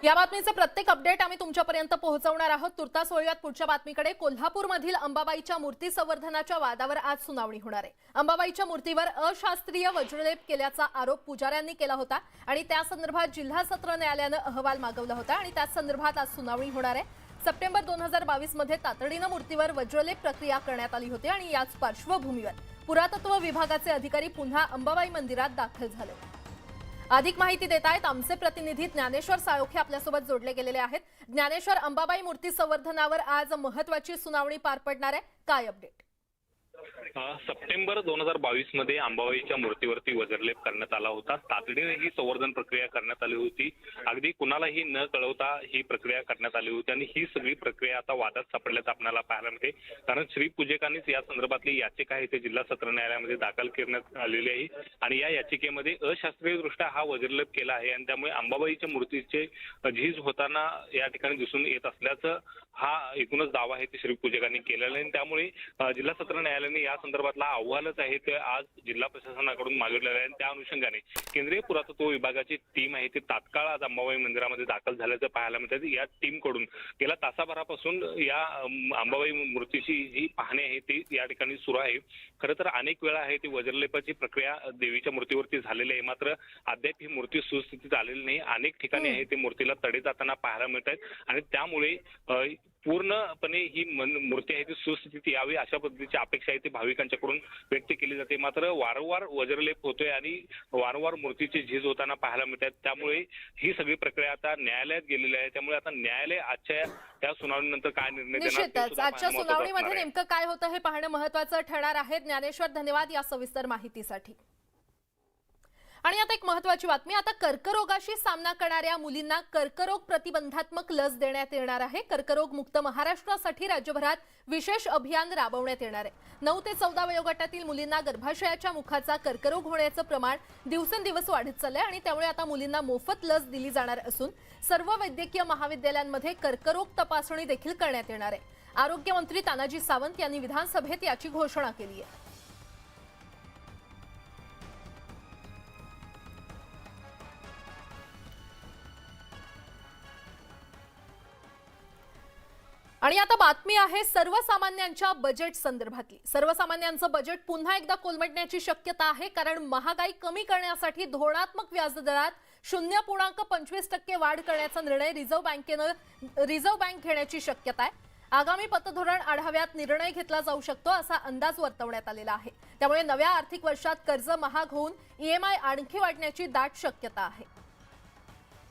या बातमीचे प्रत्येक अपडेट आम्ही तुमच्यापर्यंत पोहोचवणार आहोत। तुर्तास वळूयात पुढच्या बातमीकडे। कोल्हापूरमधील अंबाबाईच्या मूर्ती संवर्धनाच्या वादावर आज सुनावणी होणार आहे। अंबाबाईच्या मूर्तीवर अशास्त्रीय वज्रलेप केल्याचा आरोप पुजाऱ्यांनी केला होता आणि त्या संदर्भात जिल्हा सत्र न्यायालयाने अहवाल मागवला होता आणि त्या संदर्भात आज सुनावणी होणार आहे। सप्टेंबर 2022 मध्ये तातडीने मूर्तीवर वज्रलेप प्रक्रिया करण्यात आली होती आणि याच पार्श्वभूमीवर पुरातत्व विभागाचे अधिकारी पुन्हा अंबाबाई मंदिरात दाखल झाले। अधिक माहिती देत आहेत आमचे प्रतिनिधी ज्ञानेश्वर साळोखे आपल्यासोबत जोडले गेलेले आहेत। ज्ञानेश्वर, अंबाबाई मूर्ती संवर्धनावर आज महत्त्वाची सुनावणी पार पडणार आहे, काय अपडेट? सप्टेंबर 2022 मध्ये अंबाबाईच्या मूर्तीवरती वज्रलेप करण्यात आला होता। तातडीने ही संवर्धन प्रक्रिया करण्यात आली होती। अगदी कुणालाही न कळवता ही प्रक्रिया करण्यात आली होती आणि ही सगळी प्रक्रिया आता वादात सापडल्याचं आपल्याला पाहायला मिळते। कारण श्री पूजकांनीच या संदर्भातली याचिका आहे ते जिल्हा सत्र न्यायालयामध्ये दाखल करण्यात आलेली आहे आणि या याचिकेमध्ये अशास्त्रीयदृष्ट्या हा वज्रलेप केला आहे आणि त्यामुळे अंबाबाईच्या मूर्तीचे झीज होताना या ठिकाणी दिसून येत असल्याचं हा एकूणच दावा आहे ते श्री पूजकांनी केलेला आहे। त्यामुळे जिल्हा सत्र न्यायालयाने या संदर्भातला अहवालच आहे ते आज जिल्हा प्रशासनाकडून मागितलेला आहे। त्या अनुषंगाने केंद्रीय पुरातत्व विभागाची टीम आहे ती तात्काळ आज अंबाबाई मंदिरामध्ये दाखल झाल्याचं पाहायला मिळतं। या टीमकडून गेल्या तासाभरापासून या अंबाबाई मूर्तीची जी पाहणी आहे ती या ठिकाणी सुरू आहे। खरं तर अनेक वेळा आहे ती वज्रलेपाची प्रक्रिया देवीच्या मूर्तीवरती झालेली आहे, मात्र अद्याप ही मूर्ती सुस्थितीत आलेली नाही। अनेक ठिकाणी आहे ती मूर्तीला तडे जाताना पाहायला मिळत आहेत आणि त्यामुळे पूर्णपणे ही मूर्ती आहे ती सुस्थितीत यावी अशा पद्धतीची अपेक्षा आहे ती भाविकांच्याकडून व्यक्त केली जाते। मात्र वारंवार वज्रलेप होतोय आणि वारंवार मूर्तीची झीज होताना पाहायला मिळतात। त्यामुळे ही सगळी प्रक्रिया आता न्यायालयात गेलेली आहे। त्यामुळे आता न्यायालय आजच्या त्या सुनावणीनंतर काय निर्णय देणार, निश्चितच आजच्या सुनावणीमध्ये नेमकं काय होतं हे पाहणं महत्त्वाचं ठरणार आहे। ज्ञानेश्वर, धन्यवाद या सविस्तर माहितीसाठी। आणि आता एक महत्त्वाची बातमी, आता कर्करोगाशी सामना करणाऱ्या मुलींना कर्करोग प्रतिबंधात्मक लस देण्यात येणार आहे। कर्करोग मुक्त महाराष्ट्रासाठी राज्यभरात विशेष अभियान राबवण्यात येणार आहे। 9 ते 14 वयोगटातील मुलींना गर्भाशयाच्या मुखाचा कर्करोग होण्याचं प्रमाण दिवसेंदिवस वाढत चाललंय आणि त्यामुळे आता मुलींना मोफत लस दिली जाणार असून सर्व वैद्यकीय महाविद्यालयांमध्ये कर्करोग तपासणी देखील करण्यात येणार आहे। आरोग्यमंत्री तानाजी सावंत यांनी विधानसभेत याची घोषणा केली आहे। आणि आता बातमी आहे सर्वसामान्यांच्या बजेट संदर्भातली। सर्वसामान्यांचं बजेट पुन्हा एकदा कोलमडण्याची शक्यता आहे, कारण महागाई कमी करण्यासाठी धोरणात्मक व्याजदरात 0.25% वाढ करण्याचा निर्णय रिझर्व्ह बँक घेण्याची शक्यता आहे। आगामी पतधोरण आढाव्यात निर्णय घेतला जाऊ शकतो असा अंदाज वर्तवण्यात आलेला आहे। त्यामुळे नव्या आर्थिक वर्षात कर्ज महाग होऊन EMI आणखी वाढण्याची दाट शक्यता आहे।